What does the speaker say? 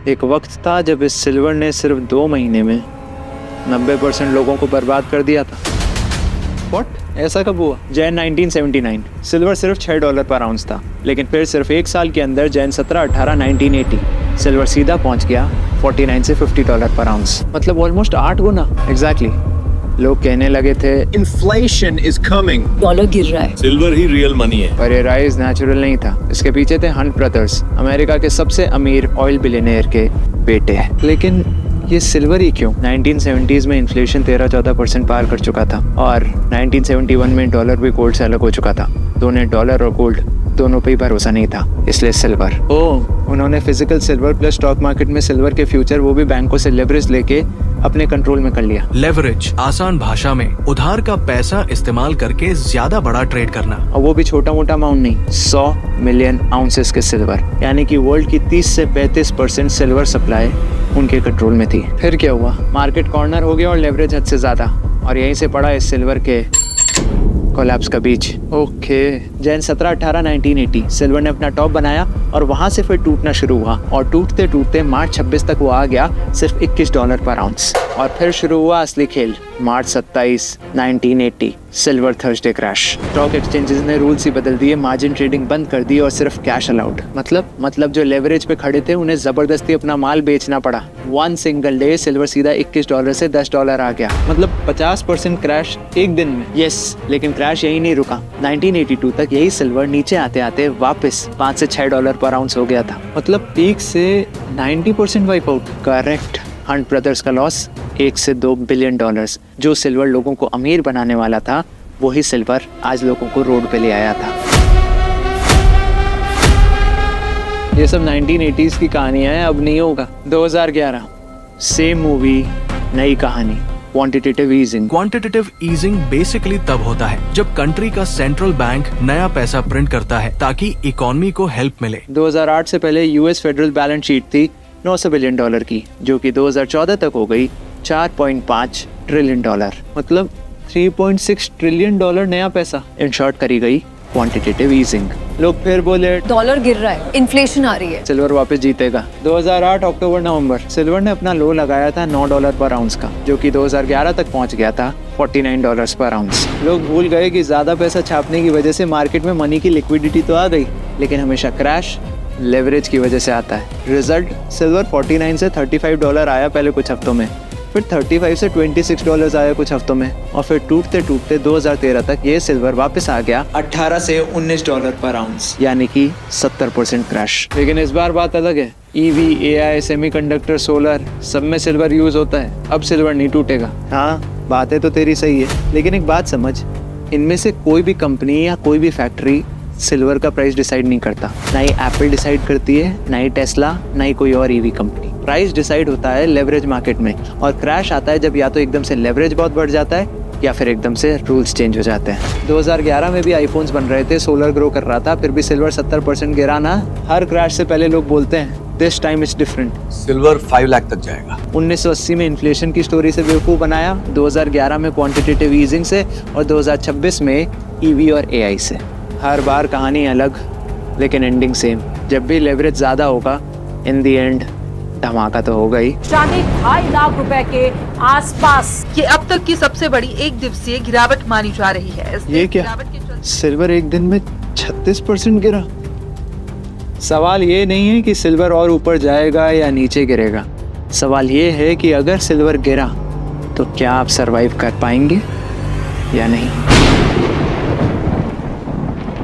एक वक्त था जब इस सिल्वर ने सिर्फ 2 महीने में 90% लोगों को बर्बाद कर दिया था। What? ऐसा कब हुआ? जैन 1979 सिल्वर सिर्फ $6 पर आउंस था, लेकिन फिर सिर्फ एक साल के अंदर जैन 17-18 1980 सिल्वर सीधा पहुंच गया 49 से $50 पर आउंस, मतलब ऑलमोस्ट 8 गुना। एग्जैक्टली। लोग कहने लगे थे इन्फ्लेशन इज कमिंग, डॉलर गिर रहा है, सिल्वर ही रियल मनी है। पर ये राइज नेचुरल नहीं था। इसके पीछे थे हंट ब्रदर्स, अमेरिका के सबसे अमीर ऑयल बिलियनियर के बेटे। लेकिन ये सिल्वर ही क्यों? 1970s में इन्फ्लेशन 13-14% पार कर चुका था और 1971 में डॉलर भी गोल्ड से अलग हो चुका था। तो उन्हें डॉलर और गोल्ड दोनों पे ही भरोसा नहीं था, इसलिए सिल्वर। उन्होंने physical silver plus stock market में सिल्वर के फ्यूचर, वो भी बैंकों से लेवरेज लेके अपने कंट्रोल में कर लिया। लेवरेज आसान भाषा में उधार का पैसा इस्तेमाल करके ज्यादा बड़ा ट्रेड करना, और वो भी छोटा मोटा अमाउंट नहीं, 100 मिलियन आउंसेस के सिल्वर, यानी कि वर्ल्ड की 30 से 35% सिल्वर सप्लाई उनके कंट्रोल में थी। फिर क्या हुआ? मार्केट कॉर्नर हो गया और लेवरेज हद से ज्यादा, और यहीं से पड़ा इस सिल्वर के कोलैप्स का बीज। ओके, जैन 17-18 1980 सिल्वर ने अपना टॉप बनाया और वहां से फिर टूटना शुरू हुआ, और टूटते टूटते मार्च 26 तक वो आ गया सिर्फ $21 पर आउंस। और फिर शुरू हुआ असली खेल, मार्च 27 1980 silver Thursday crash. Stock exchanges ने रूल्स ही बदल दिए, मार्जिन ट्रेडिंग बंद कर दी और सिर्फ कैश अलाउड। मतलब जो लेवरेज पे खड़े थे उन्हें जबरदस्ती अपना माल बेचना पड़ा। वन सिंगल डे सिल्वर सीधा $21 से $10 आ गया, मतलब 50% क्रैश एक दिन में। यस, लेकिन क्रैश यही नहीं रुका। 1982 तक यही सिल्वर नीचे आते आते वापस $5 से $6 पर आउंस हो गया था, मतलब पीक से 90% wipe out. Correct. Hunt brothers का लॉस $1 से $2 बिलियन। जो सिल्वर लोगों को अमीर बनाने वाला था, वही सिल्वर आज लोगों को रोड पे ले आया था। ये सब 1980s की कहानियां हैं, अब नहीं होगा। 2011 सेम मूवी, नई कहानी, quantitative easing. Quantitative easing basically तब होता है जब कंट्री का सेंट्रल बैंक नया पैसा प्रिंट करता है ताकि इकोनॉमी को हेल्प मिले। 2008 से पहले यूएस फेडरल बैलेंस शीट थी $900 बिलियन की, जो कि 2014 तक हो गई $4.5 ट्रिलियन, मतलब $3.6 ट्रिलियन नया पैसा। इन शॉर्ट करी गई क्वांटिटेटिव ईजिंग। लोग फिर बोले डॉलर गिर रहा है, इन्फ्लेशन आ रही है, सिल्वर वापस जीतेगा। 2008 अक्टूबर-नवंबर सिल्वर ने अपना लो लगाया था $9 पर आउंस का, जो कि 2011 तक पहुंच गया था $49 पर आउंस। लोग भूल गए कि ज्यादा पैसा छापने की वजह से मार्केट में मनी की लिक्विडिटी तो आ गई, लेकिन हमेशा क्रैश लेवरेज की वजह से आता है। रिजल्ट, सिल्वर 49 से $35 आया पहले कुछ हफ्तों में, फिर 35 से $26 आया कुछ हफ्तों में, और फिर टूटते टूटते 2013 तक ये सिल्वर वापस आ गया $18 से $19 पर आउंस, यानी कि 70% क्रैश। लेकिन इस बार बात अलग है। ईवी, एआई, सेमीकंडक्टर, सोलर, सब में सिल्वर यूज होता है। अब सिल्वर नहीं टूटेगा। हाँ, बातें तो तेरी सही है, लेकिन एक बात समझ, इनमें से कोई भी कंपनी या कोई भी फैक्ट्री सिल्वर का प्राइस डिसाइड नहीं करता। ना ही एप्पल डिसाइड करती है, ना ही टेस्ला, ना ही कोई और ईवी कंपनी। प्राइस डिसाइड होता है लेवरेज मार्केट में, और क्रैश आता है जब या तो एकदम से लेवरेज बहुत बढ़ जाता है या फिर एकदम से रूल्स चेंज हो जाते हैं। 2011 में भी आईफोन्स बन रहे थे, सोलर ग्रो कर रहा था, फिर भी सिल्वर 70% गिरा ना। हर क्रैश से पहले लोग बोलते हैं this time is different, silver 5 lakh तक जाएगा। 1980 में इन्फ्लेशन की स्टोरी से बेवकूफ़ बनाया, 2011 में क्वांटिटेटिव ईजिंग से, और 2026 में ईवी और एआई से। हर बार कहानी अलग, लेकिन एंडिंग सेम। जब भी लेवरेज ज्यादा होगा, इन दी एंड धमाका तो होगा ही। 2.5 लाख रुपए के आसपास ये अब तक की सबसे बड़ी एक दिवसीय गिरावट मानी जा रही है। ये क्या? सिल्वर एक दिन में 36% गिरा। सवाल ये नहीं है कि सिल्वर और ऊपर जाएगा या नीचे गिरेगा, सवाल ये है कि अगर सिल्वर गिरा तो क्या आप सरवाइव कर पाएंगे या नहीं।